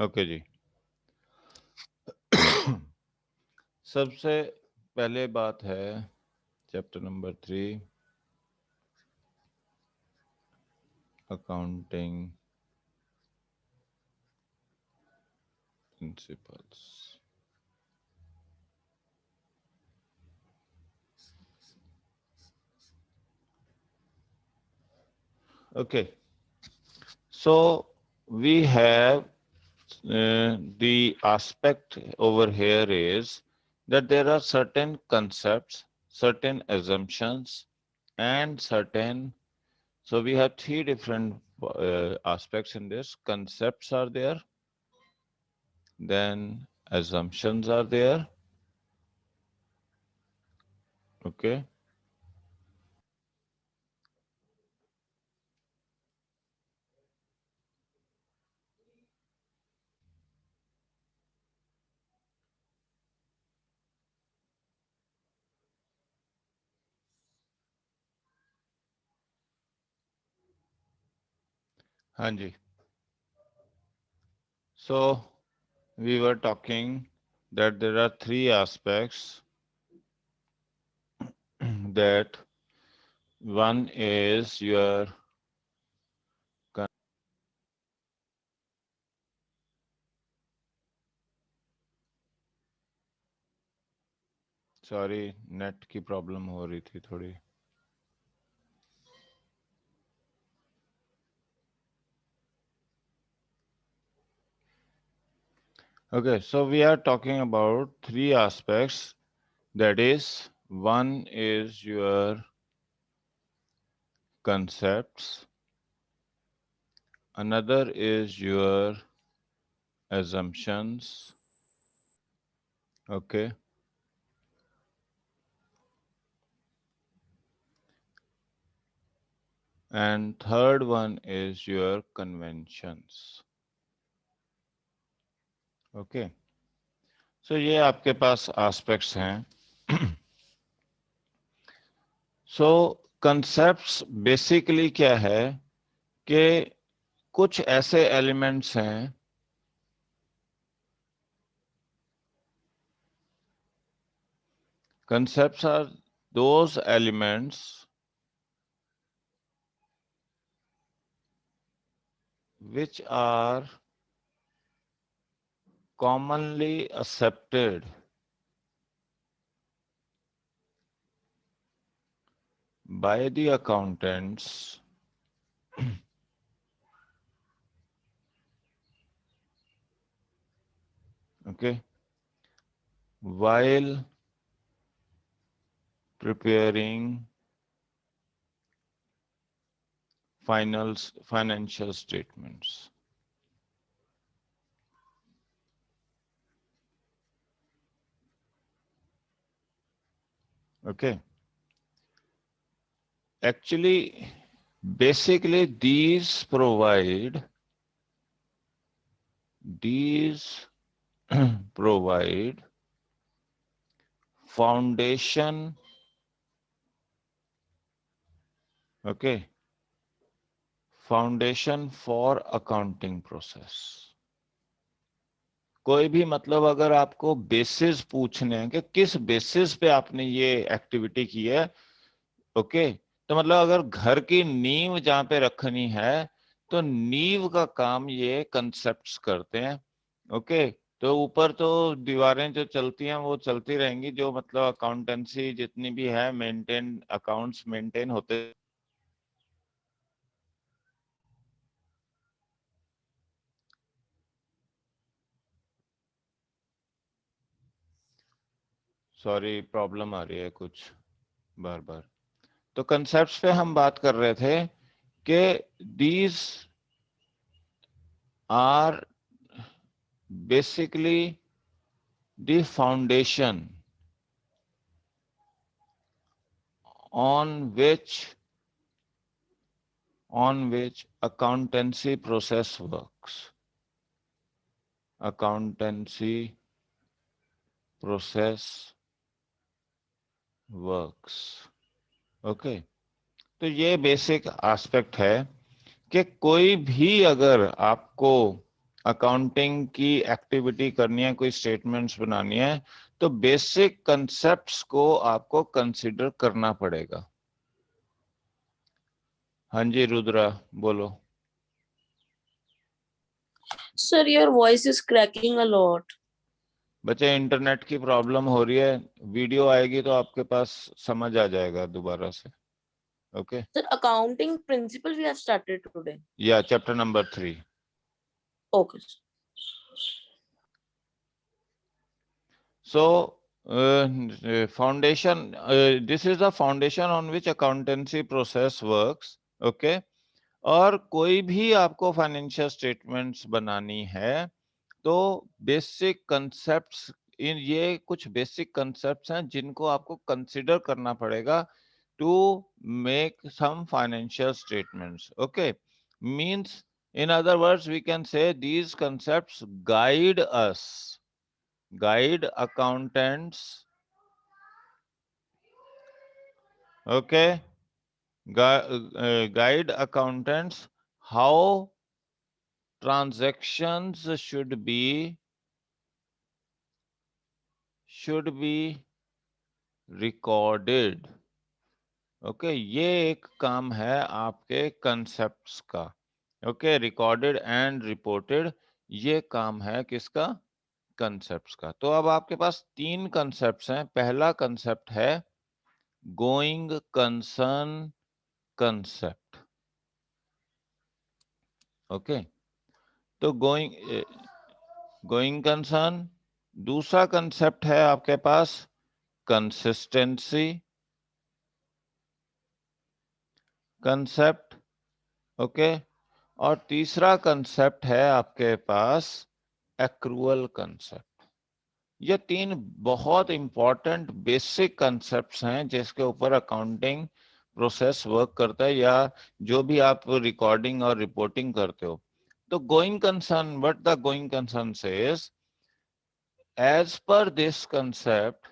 Okay जी। सबसे पहले बात है chapter number 3, accounting principles. Okay, so we have the aspect over here is that there are certain concepts, certain assumptions, and certain. So we have three different aspects in this. Concepts are there, then assumptions are there. Okay. हाँ जी. So we were talking that there are three aspects. That one is your sorry net की problem हो रही थी थोड़ी. Okay, so we are talking about three aspects. That is, one is your concepts, another is your assumptions, okay, and third one is your conventions. Okay, so ये आपके पास aspects हैं. So concepts basically क्या है कि कुछ ऐसे elements हैं concepts are those elements which are commonly accepted by the accountants okay while preparing financial statements. Okay, actually basically these provide foundation, okay, foundation for accounting process. कोई भी मतलब अगर आपको बेसिस पूछने हैं कि किस बेसिस पे आपने ये एक्टिविटी की है, ओके, तो मतलब अगर घर की नींव जहां पे रखनी है तो नींव का काम ये कंसेप्ट्स करते हैं. ओके, तो ऊपर तो दीवारें जो चलती हैं वो चलती रहेंगी, जो मतलब अकाउंटेंसी जितनी भी है मेंटेन अकाउंट्स मेंटेन होते. सॉरी प्रॉब्लम आ रही है कुछ बार बार. तो कंसेप्ट्स पे हम बात कर रहे थे कि these are basically the foundation on which accountancy process works. Accountancy process works. Okay, तो ये बेसिक एस्पेक्ट है कि कोई भी अगर आपको अकाउंटिंग की एक्टिविटी करनी है, कोई स्टेटमेंट्स बनानी है, तो बेसिक कंसेप्ट्स को आपको कंसिडर करना पड़ेगा। हाँ जी रुद्रा बोलो। Sir your voice is cracking a lot. बच्चे इंटरनेट की प्रॉब्लम हो रही है, वीडियो आएगी तो आपके पास समझ आ जाएगा दोबारा से। Okay sir accounting principle we have started today. या chapter number 3। Okay. So, foundation, this is the foundation on which accountancy process works. Okay. और कोई भी आपको फाइनेंशियल स्टेटमेंट्स बनानी है तो बेसिक कंसेप्ट्स, इन ये कुछ बेसिक कंसेप्ट्स हैं जिनको आपको कंसिडर करना पड़ेगा to make some financial statements. Okay, means in other words we can say these concepts guide us, guide accountants, okay, guide accountants how transactions should be recorded। Okay, ये एक काम है आपके कंसेप्ट्स का। ओके, रिकॉर्डेड एंड रिपोर्टेड, ये काम है किसका? कंसेप्ट्स का। तो अब आपके पास 3 कंसेप्ट्स हैं। पहला कंसेप्ट है गोइंग कंसर्न कंसेप्ट। ओके, तो गोइंग कंसर्न। दूसरा कंसेप्ट है आपके पास कंसिस्टेंसी कंसेप्ट। ओके, और तीसरा कंसेप्ट है आपके पास एक्रूअल कंसेप्ट। ये 3 बहुत इंपॉर्टेंट बेसिक कंसेप्ट्स हैं जिसके ऊपर अकाउंटिंग प्रोसेस वर्क करता है, या जो भी आप रिकॉर्डिंग और रिपोर्टिंग करते हो। तो going concern, what the going concern says, as per this concept,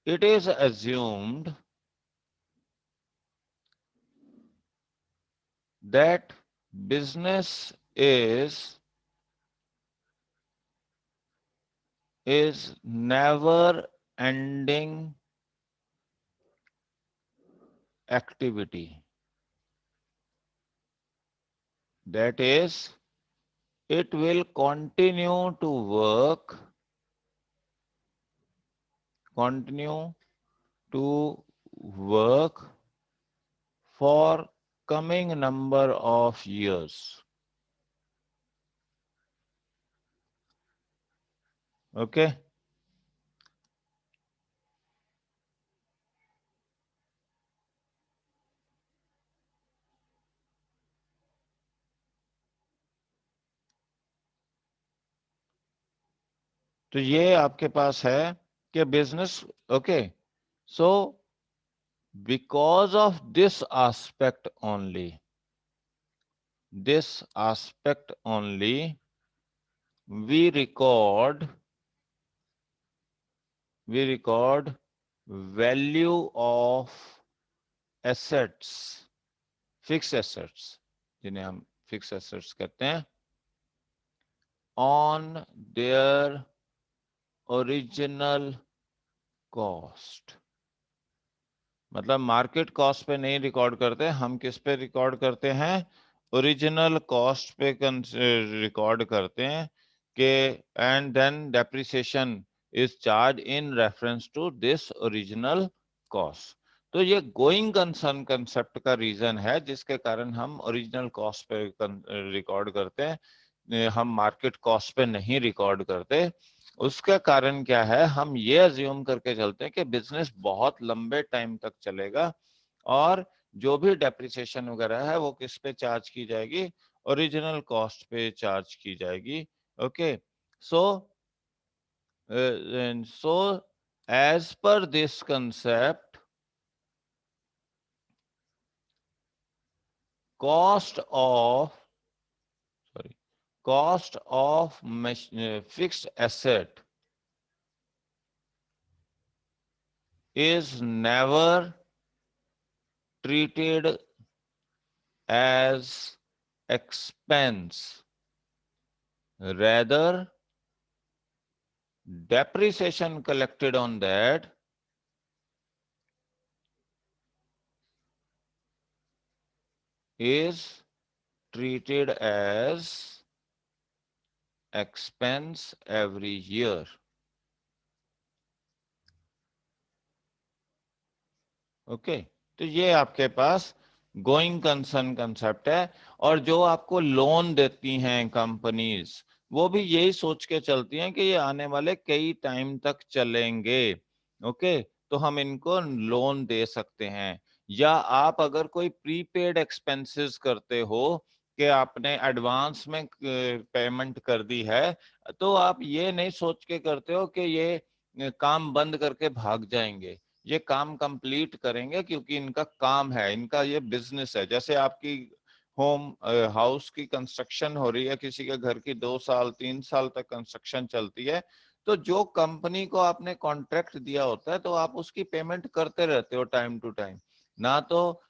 it is assumed that business is never ending activity. That is, it will continue to work, continue to work for coming number of years. Okay. तो ये आपके पास है कि business, okay, so because of this aspect only, we record value of assets, fixed assets, जिन्हें हम fixed assets कहते हैं, on their original cost। मतलब मार्केट कॉस्ट पे नहीं रिकॉर्ड करते, हम किस पे रिकॉर्ड करते हैं? ओरिजिनल कॉस्ट पे रिकॉर्ड करते हैं कि and then depreciation is charge in reference to this original cost. तो ये गोइंग कंसर्न कंसेप्ट का रीजन है जिसके कारण हम ओरिजिनल कॉस्ट पे रिकॉर्ड करते हैं, हम मार्केट कॉस्ट पे नहीं रिकॉर्ड करते। उसका कारण क्या है? हम ये अज्यूम करके चलते हैं कि बिजनेस बहुत लंबे टाइम तक चलेगा और जो भी डेप्रिसिएशन वगैरह है वो किस पे चार्ज की जाएगी? ओरिजिनल कॉस्ट पे चार्ज की जाएगी। Okay, so as per this concept, cost of fixed asset is never treated as expense, rather depreciation collected on that is treated as expense every year. Okay तो ये आपके पास going concern concept है। और जो आपको loan देती हैं companies, वो भी यही सोच के चलती हैं कि ये आने वाले कई टाइम तक चलेंगे। ओके तो हम इनको लोन दे सकते हैं। या आप अगर कोई प्रीपेड एक्सपेंसेस करते हो कि आपने एडवांस में पेमेंट कर दी है, तो आप ये नहीं सोच के करते हो कि ये काम बंद करके भाग जाएंगे। ये काम कंप्लीट करेंगे क्योंकि इनका काम है, इनका ये बिजनेस है। जैसे आपकी होम हाउस की कंस्ट्रक्शन हो रही है, किसी के घर की 2 साल 3 साल तक कंस्ट्रक्शन चलती है, तो जो कंपनी को आपने कॉन्ट्रैक्ट दिया होता है तो आप उसकी पेमेंट करते रहते हो टाइम टू टाइम। ना तो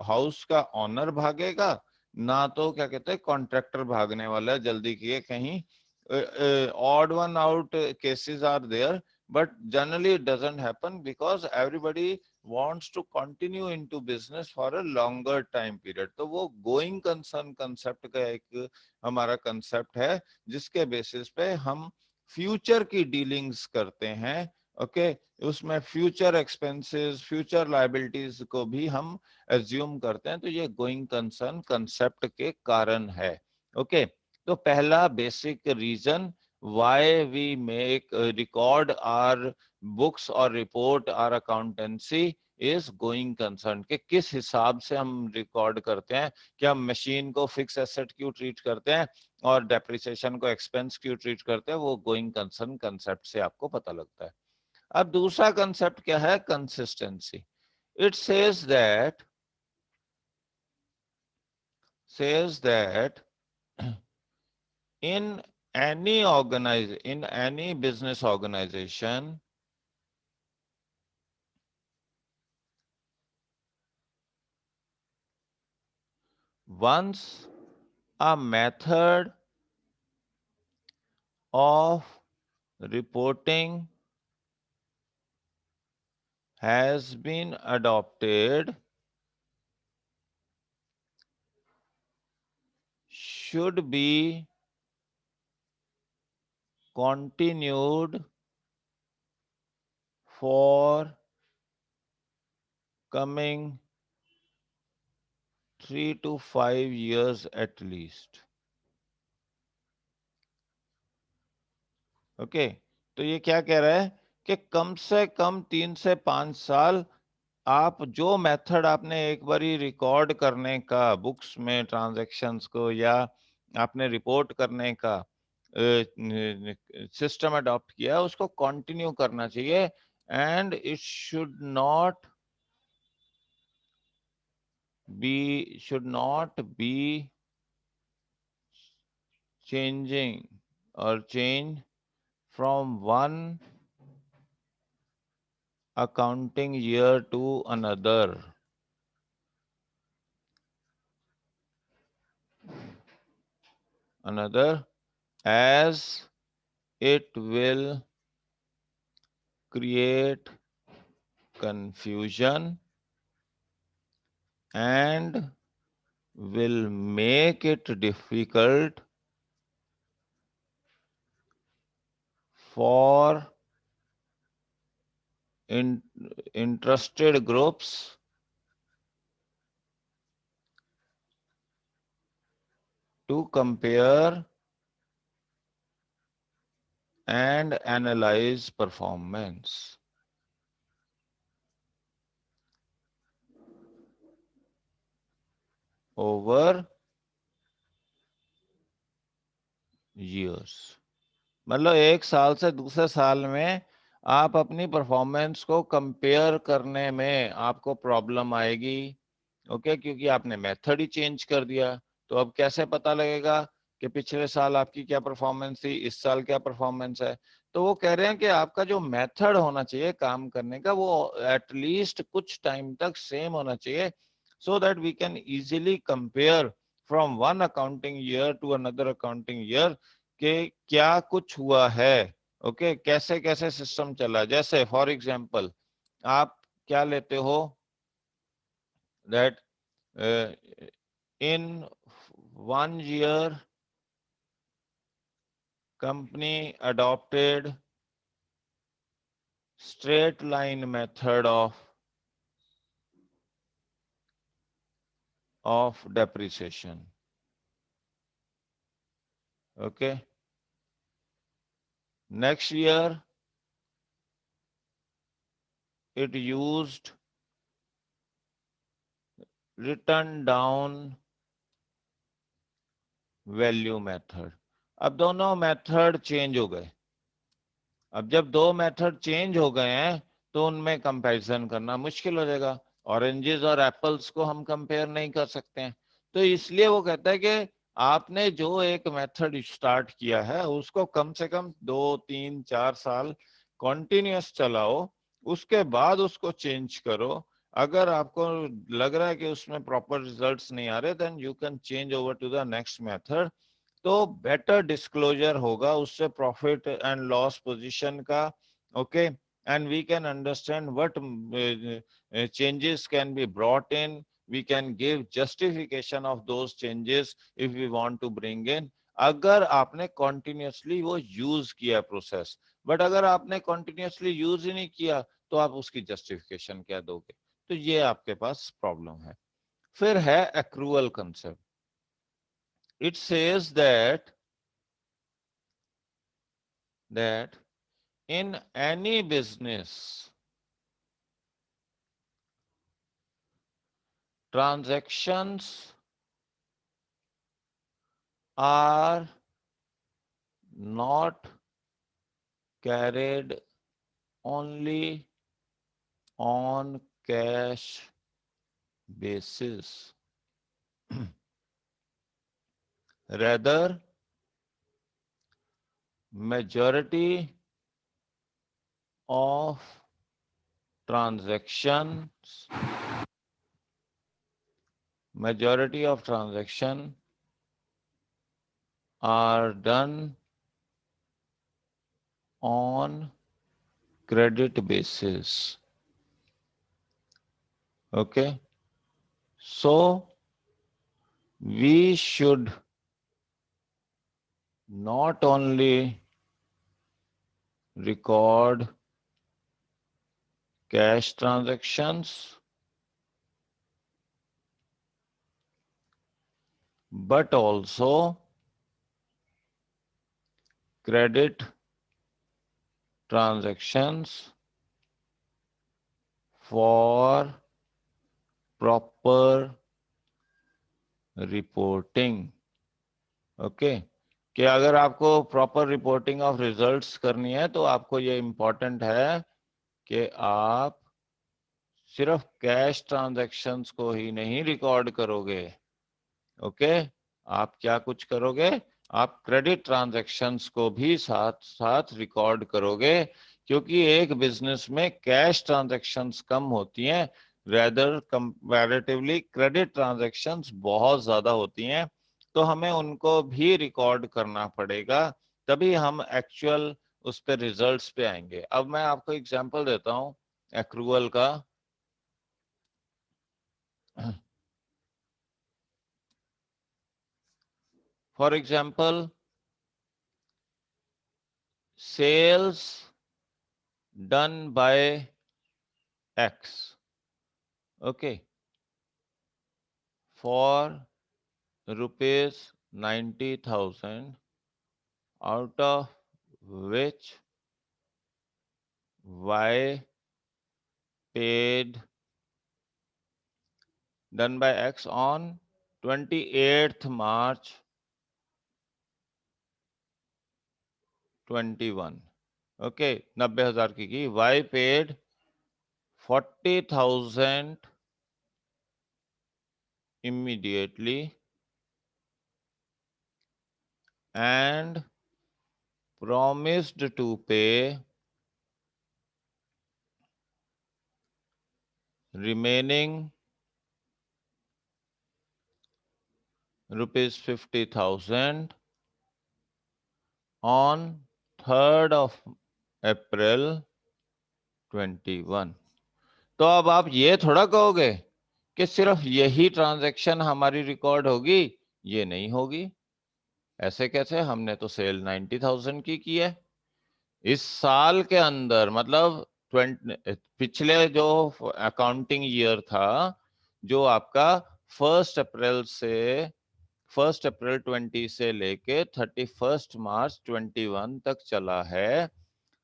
हाउस का ऑनर भागेगा, ना तो क्या कहते हैं कॉन्ट्रैक्टर भागने वाला है जल्दी किए कहीं। odd one out cases are there, but generally it doesn't happen because everybody wants to continue into business for a longer time period। तो वो गोइंग कंसर्न कंसेप्ट का एक हमारा कंसेप्ट है जिसके बेसिस पे हम फ्यूचर की डीलिंग्स करते हैं। ओके उसमें फ्यूचर एक्सपेंसेस फ्यूचर लायबिलिटीज को भी हम एज्यूम करते हैं। तो ये गोइंग कंसर्न कंसेप्ट के कारण है। ओके तो पहला basic reason why we make record our books or report our accountancy is going concern, कि किस हिसाब से हम रिकॉर्ड करते हैं, कि हम मशीन को फिक्स एसेट क्यों ट्रीट करते हैं और डेप्रिसिएशन को एक्सपेंस क्यों ट्रीट करते हैं, वो गोइंग कंसर्न कंसेप्ट से आपको पता लगता है। अब दूसरा कंसेप्ट क्या है, consistency. It says that in any business organization, once a method of reporting has been adopted, should be continued for coming 3 to 5 years at least। Okay तो ये क्या कह रहा है कि कम से कम 3 से 5 साल आप जो मेथड आपने एक बारी रिकॉर्ड करने का बुक्स में ट्रांजैक्शंस को या आपने रिपोर्ट करने का सिस्टम अडॉप्ट किया उसको कंटिन्यू करना चाहिए। And it should not be changing or change from one accounting year to another as it will create confusion and will make it difficult for interested groups to compare and analyze performance over years। मतलब एक साल से दूसरे साल में आप अपनी performance को कंपेयर करने में आपको प्रॉब्लम आएगी। ओके क्योंकि आपने मेथड ही चेंज कर दिया। तो अब कैसे पता लगेगा कि पिछले साल आपकी क्या परफॉर्मेंस थी, इस साल क्या परफॉर्मेंस है। तो वो कह रहे हैं कि आपका जो मेथड होना चाहिए काम करने का वो एटलीस्ट कुछ टाइम तक सेम होना चाहिए। so that we can easily compare from one accounting year to another accounting year कि क्या कुछ हुआ है, ओके कैसे कैसे सिस्टम चला। जैसे फॉर एग्जांपल आप क्या लेते हो that in 1 year company adopted straight line method of depreciation, okay next year it used written down value method। अब दोनों मेथड चेंज हो गए। अब जब दो मेथड चेंज हो गए हैं तो उनमें कंपैरिजन करना मुश्किल हो जाएगा। ऑरेंजेस और एप्पल्स को हम कंपेयर नहीं कर सकते हैं। तो इसलिए वो कहता है कि आपने जो एक मेथड स्टार्ट किया है उसको कम से कम 2 3 4 साल कॉन्टिन्यूस चलाओ, उसके बाद उसको चेंज करो। अगर आपको लग रहा है कि उसमें प्रॉपर रिजल्ट्स नहीं आ रहे then you can change over to the next method. तो बेटर डिस्क्लोजर होगा, उससे प्रॉफिट एंड लॉस पोजीशन का, okay and we can understand what changes can be brought in, we can give justification of those changes if we want to bring in। अगर आपने continuously वो use किया process, but अगर आपने continuously use ही नहीं किया तो आप उसकी जस्टिफिकेशन क्या दोगे, तो ये आपके पास प्रॉब्लम है। फिर है accrual concept। It says that in any business transactions are not carried only on cash basis, rather majority of transactions are done on credit basis, okay so we should not only record cash transactions but also credit transactions for proper reporting, okay कि अगर आपको proper reporting of results करनी है तो आपको ये important है कि आप सिर्फ कैश ट्रांजैक्शंस को ही नहीं रिकॉर्ड करोगे, ओके आप क्या कुछ करोगे, आप क्रेडिट ट्रांजैक्शंस को भी साथ साथ रिकॉर्ड करोगे, क्योंकि एक बिजनेस में कैश ट्रांजैक्शंस कम होती हैं, रेदर कंपैरेटिवली क्रेडिट ट्रांजैक्शंस बहुत ज्यादा होती हैं, तो हमें उनको भी रिकॉर्ड करना पड़ेगा, तभी हम एक्चुअल उस पे रिजल्ट्स पे आएंगे। अब मैं आपको एग्जांपल देता हूं एक्रूअल का। For example sales done by X, okay, for rupees 90,000, out of which Y paid done by X on 28th March 21, okay 90,000 की Y paid 40,000 immediately and promised to pay remaining rupees 50,000 on 3rd of April 21। तो अब आप ये थोड़ा कहोगे कि सिर्फ यही ट्रांजैक्शन हमारी रिकॉर्ड होगी, ये नहीं होगी। ऐसे कैसे? हमने तो सेल 90,000 की है इस साल के अंदर, मतलब 20 पिछले जो अकाउंटिंग ईयर था, जो आपका 1 अप्रैल 20 से लेके 31 मार्च 21 तक चला है,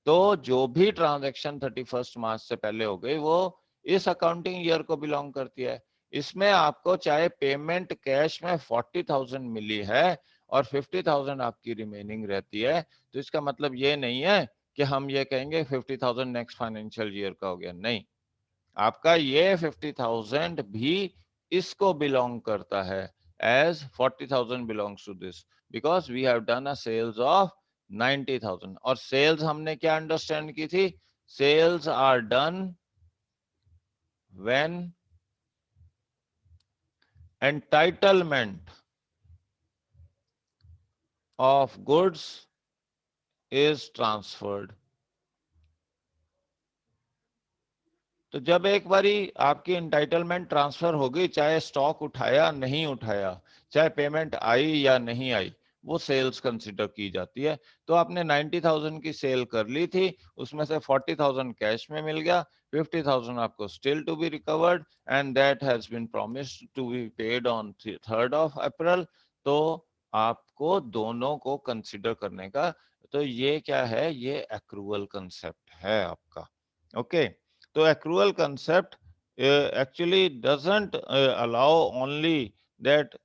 तो जो भी ट्रांजैक्शन 31 मार्च से पहले हो गई वो इस अकाउंटिंग ईयर को बिलोंग करती है। इसमें आपको चाहे पेमेंट कैश में 40,000 मिली है और 50,000 आपकी रिमेनिंग रहती है, तो इसका मतलब ये नहीं है कि हम ये कहेंगे 50,000 नेक्स्ट फाइनेंशियल ईयर का हो गया। नहीं, आपका ये 50,000 भी इसको बिलोंग करता है, as 40,000 belongs to this, because we have done a sales of 90,000। और सेल्स हमने क्या अंडरस्टैंड की थी? Sales are done when entitlement of goods is transferred. तो जब एक बारी आपकी एंटाइटलमेंट ट्रांसफर हो गई, चाहे स्टॉक उठाया नहीं उठाया, चाहे पेमेंट आई या नहीं आई, वो सेल्स कंसिडर की जाती है। तो आपने 90,000 की सेल कर ली थी, उसमें से 40,000 कैश में मिल गया, 50,000 आपको still to be recovered and that has been promised to be paid on 3rd of April। तो आपको दोनों को कंसिडर करने का, तो ये क्या है? ये एक्रूअल कंसेप्ट है आपका। Okay, so accrual concept actually doesn't allow only that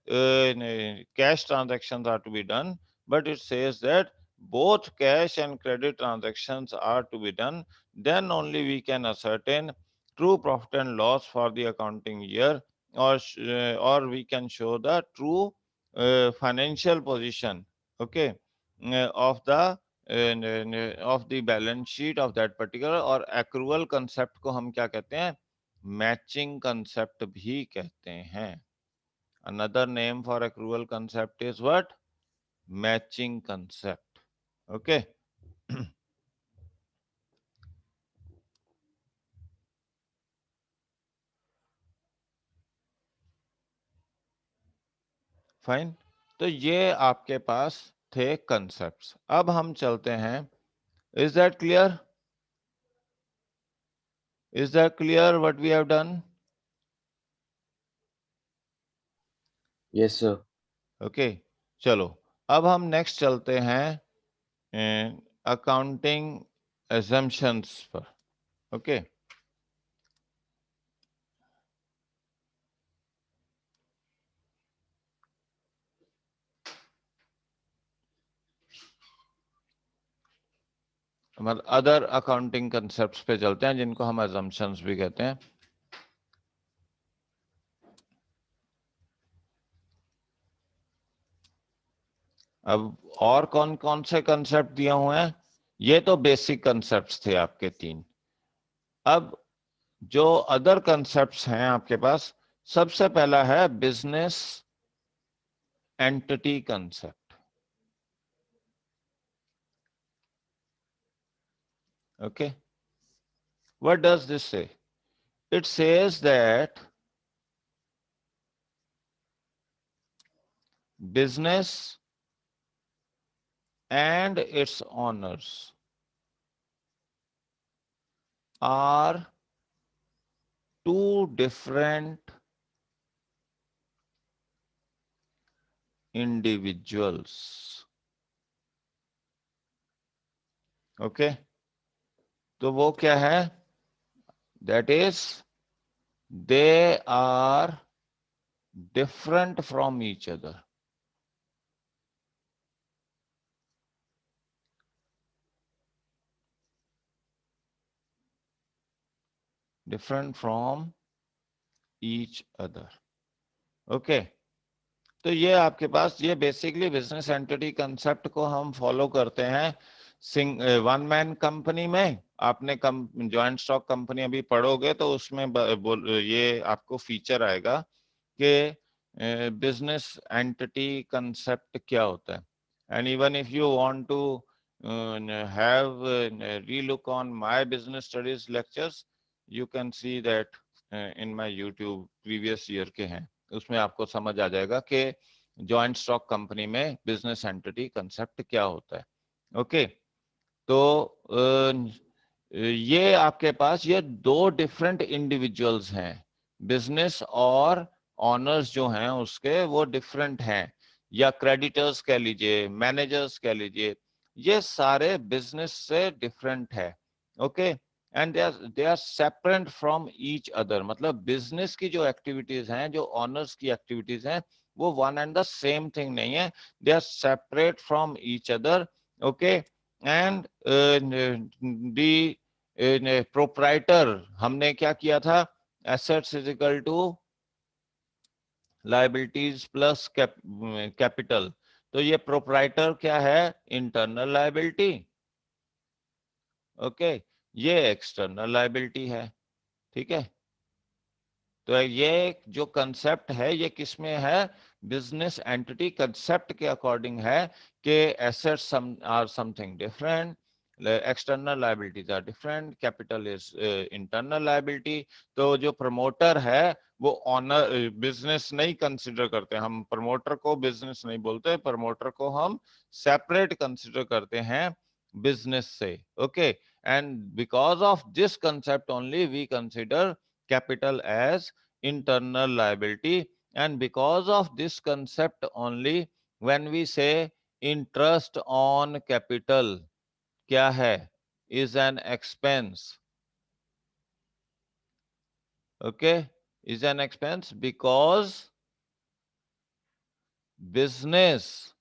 cash transactions are to be done, but it says that both cash and credit transactions are to be done. Then only we can ascertain true profit and loss for the accounting year, or we can show the true financial position, okay, of the of the balance sheet of that particular. और accrual concept को हम क्या कहते हैं? Matching concept भी कहते हैं। Another name for accrual concept is what? Matching concept. Okay, fine. तो ये आपके पास थे कंसेप्ट्स। अब हम चलते हैं, is that clear? Is that clear what we have done? Yes sir. Okay, चलो अब हम नेक्स्ट चलते हैं अकाउंटिंग assumptions पर। ओके, मतलब अदर अकाउंटिंग कंसेप्ट्स पे चलते हैं, जिनको हम assumptions भी कहते हैं। अब और कौन कौन से कंसेप्ट दिए हुए हैं? ये तो बेसिक कंसेप्ट्स थे आपके 3। अब जो अदर कंसेप्ट्स हैं आपके पास, सबसे पहला है business entity concept. Okay, what does this say? It says that business and its owners are two different individuals. Okay, तो वो क्या है? That is, they are different from each other. Different from each other. Okay, तो ये आपके पास, ये basically business entity concept को हम फॉलो करते हैं वन मैन कंपनी में। आपने जॉइंट स्टॉक कंपनी अभी पढ़ोगे तो उसमें ये आपको फीचर आएगा कि बिजनेस एंटिटी कंसेप्ट क्या होता है. And even if you want to have relook on my business studies lectures, you can see that in my YouTube previous year के हैं, उसमें आपको समझ आ जाएगा कि जॉइंट स्टॉक कंपनी में बिजनेस एंटिटी कंसेप्ट क्या होता है. ओके, तो ये आपके पास ये दो डिफरेंट इंडिविजुअल्स हैं. बिजनेस और ऑनर्स जो हैं उसके वो डिफरेंट हैं, या क्रेडिटर्स कह लीजिए, मैनेजर्स कह लीजिए, ये सारे बिजनेस से डिफरेंट है. Okay, and they are separate from each other. मतलब बिजनेस की जो एक्टिविटीज हैं, जो ऑनर्स की एक्टिविटीज हैं, वो one and the same thing नहीं है. They are separate from each other. Okay, and the proprietor, हमने क्या किया था, assets is equal to liabilities plus capital. तो ये प्रोप्राइटर क्या है, इंटरनल लायबिलिटी. ओके, ये एक्सटर्नल लायबिलिटी है. ठीक है, तो ये जो कंसेप्ट है ये किसमें है, बिजनेस एंटिटी कंसेप्ट के अकॉर्डिंग है कि assets are something different, external liabilities are different, capital is internal liability. तो जो प्रमोटर है वो ऑनर बिजनेस नहीं कंसिडर करते, हम प्रमोटर को बिजनेस नहीं बोलते, प्रमोटर को हम सेपरेट कंसिडर करते हैं बिजनेस से. Okay, and because of this concept only we consider capital as internal liability, and because of this concept only when we say interest on capital क्या है, is an expense. Okay, is an expense because business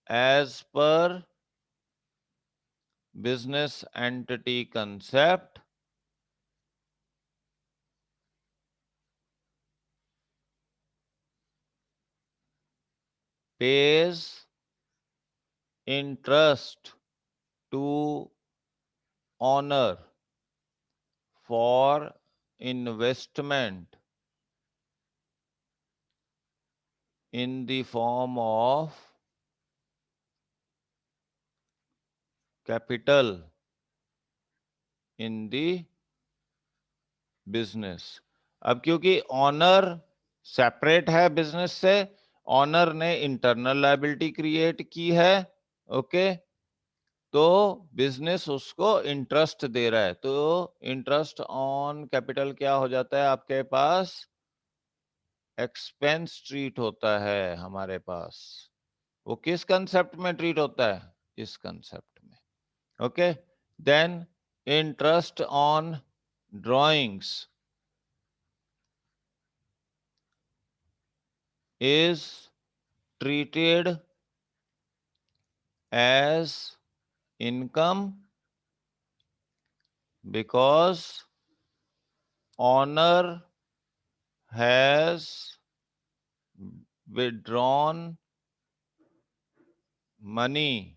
as per business entity concept pays interest to owner for investment in the form of capital in the business. अब क्योंकि honour separate है business से, honour ने internal liability create की है. Okay, तो business उसको interest दे रहा है, तो इंटरेस्ट ऑन कैपिटल क्या हो जाता है आपके पास, एक्सपेंस ट्रीट होता है हमारे पास. वो किस कंसेप्ट में ट्रीट होता है, इस कंसेप्ट में. Okay, then interest on drawings is treated as income because owner has withdrawn money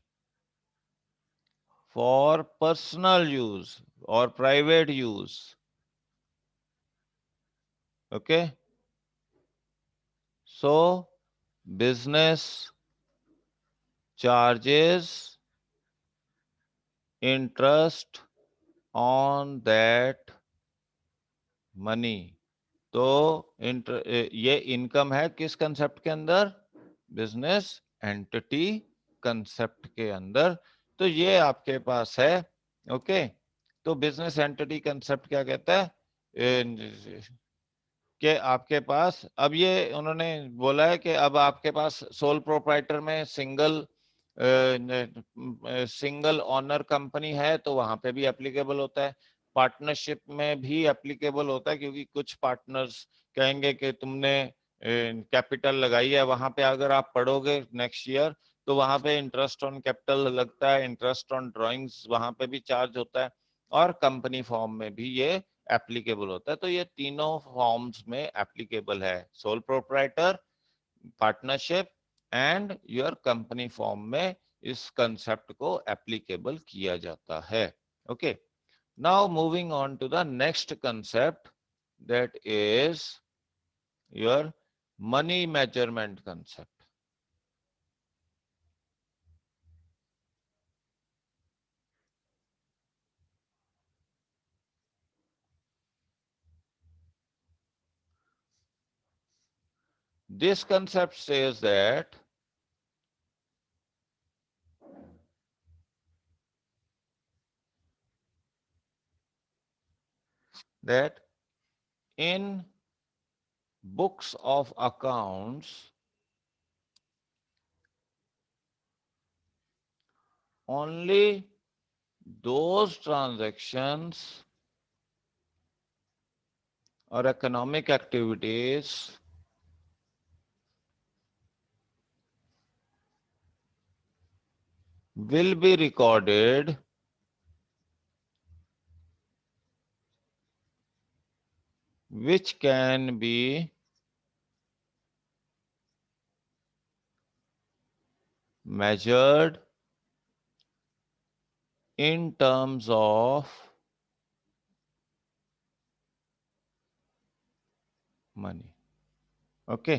for personal use or private use. Okay, so business charges interest on that money. तो ये income है किस concept के अंदर, business entity concept के अंदर. तो ये आपके पास है. ओके, तो बिजनेस एंटिटी कंसेप्ट क्या कहता है कि आपके पास, अब ये उन्होंने बोला है कि अब आपके पास सोल प्रोप्राइटर में सिंगल ऑनर कंपनी है तो वहां पे भी एप्लीकेबल होता है, पार्टनरशिप में भी एप्लीकेबल होता है, क्योंकि कुछ पार्टनर्स कहेंगे कि तुमने कैपिटल लगाई है, वहां पे अगर आप पढ़ोगे नेक्स्ट ईयर तो वहां पे इंटरेस्ट ऑन कैपिटल लगता है, इंटरेस्ट ऑन ड्राइंग्स वहां पे भी चार्ज होता है, और कंपनी फॉर्म में भी ये एप्लीकेबल होता है. तो ये तीनों फॉर्म्स में एप्लीकेबल है, sole proprietor, partnership and your company form में इस कंसेप्ट को एप्लीकेबल किया जाता है. Okay, now moving on to the next concept, that is your money measurement concept. This concept says that in books of accounts, only those transactions or economic activities will be recorded which can be measured in terms of money. Okay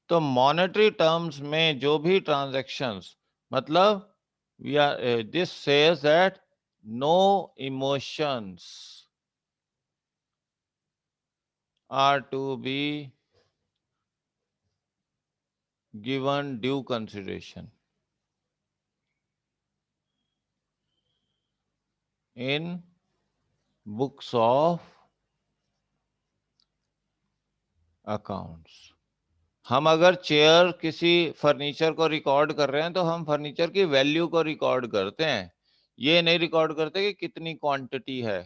तो monetary terms में जो भी transactions मतलब we are this says that no emotions are to be given due consideration in books of accounts. हम अगर chair किसी furniture को record कर रहे हैं तो हम फर्नीचर की वैल्यू को रिकॉर्ड करते हैं, ये नहीं रिकॉर्ड करते कि कितनी क्वांटिटी है।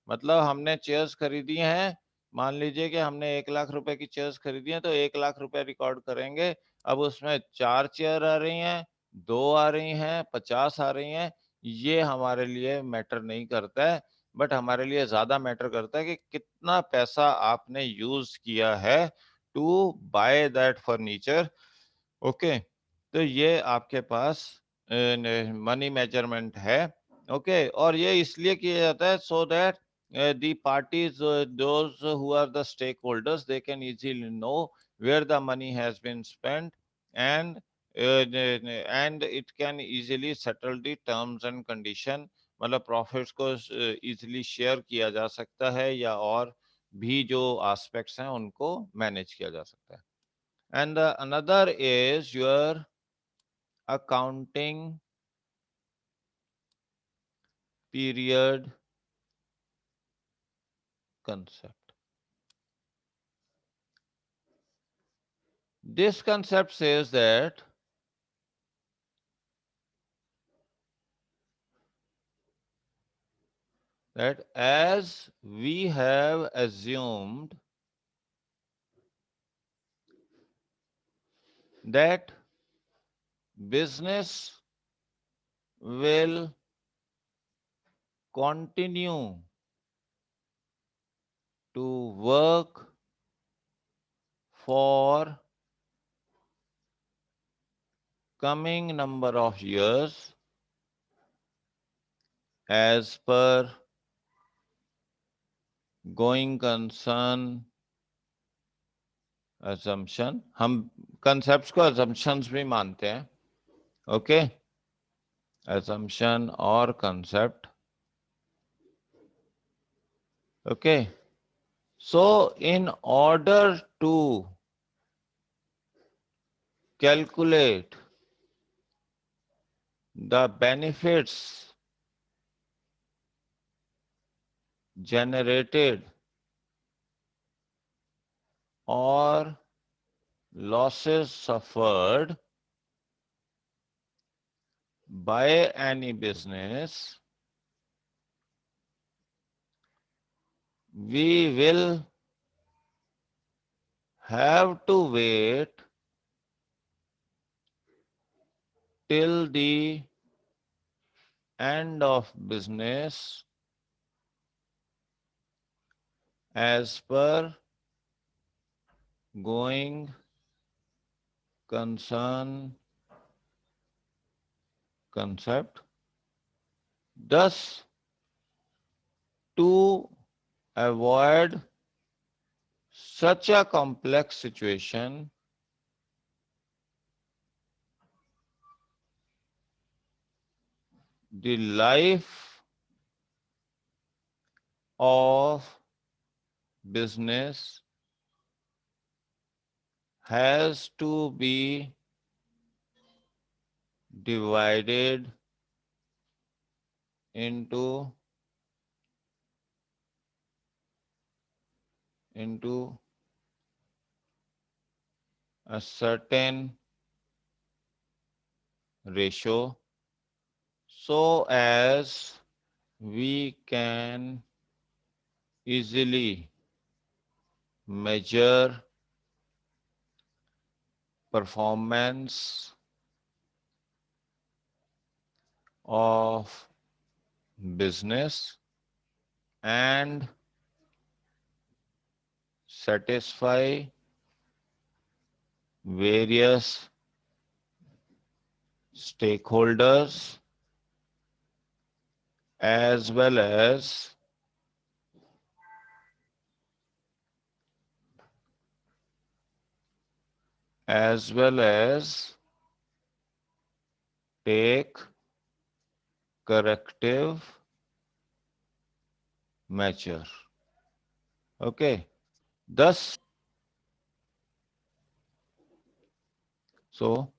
मतलब हमने चेयर्स खरीदी हैं, मान लीजिए कि हमने 1 लाख रुपए की चेयर्स खरीदी हैं तो 1 लाख रुपए रिकॉर्ड करेंगे। अब उसमें 4 चेयर आ रही हैं, 2 आ रही हैं, 50 आ रही हैं, ये हमारे लिए मैटर नहीं करता है। बट हमारे लिए ज्यादा मैटर करता है कि कितना पैसा आपने यूज किया है to buy that furniture. Okay तो ये आपके पास मनी मेजरमेंट है। ओके और ये इसलिए किया जाता है so that the parties those who are the stakeholders they can easily know where the money has been spent and and it can easily settle the terms and condition. मतलब profits को easily share किया जा सकता है या और भी जो एस्पेक्ट्स हैं उनको मैनेज किया जा सकता है। And another is your accounting period concept. This concept says that as we have assumed that business will continue to work for coming number of years as per going concern assumption. हम concepts को assumptions भी मानते हैं। Okay, assumption or concept. Okay, so in order to calculate the benefits generated or losses suffered by any business, we will have to wait till the end of business as per going concern concept. Thus, to avoid such a complex situation the life of business has to be divided into a certain ratio so as we can easily measure performance of business and satisfy various stakeholders as well as take corrective measure. Okay. Thus, so